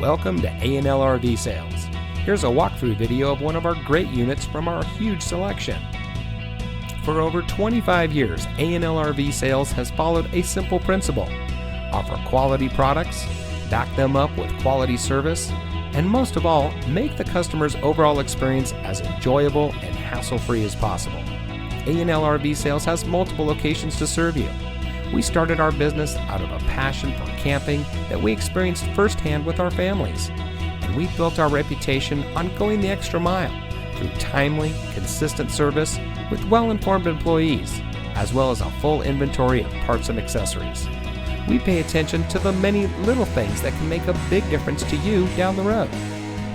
Welcome to A&L RV Sales. Here's a walkthrough video of one of our great units from our huge selection. For over 25 years, A&L RV Sales has followed a simple principle: offer quality products, back them up with quality service, and most of all, make the customer's overall experience as enjoyable and hassle-free as possible. A&L RV Sales has multiple locations to serve you. We started our business out of a passion for camping that we experienced firsthand with our families, and we built our reputation on going the extra mile through timely, consistent service with well-informed employees, as well as a full inventory of parts and accessories. We pay attention to the many little things that can make a big difference to you down the road.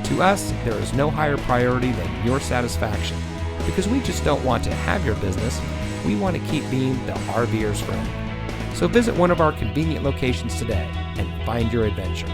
To us, there is no higher priority than your satisfaction, because we just don't want to have your business, we want to keep being the RVer's friend. So visit one of our convenient locations today and find your adventure.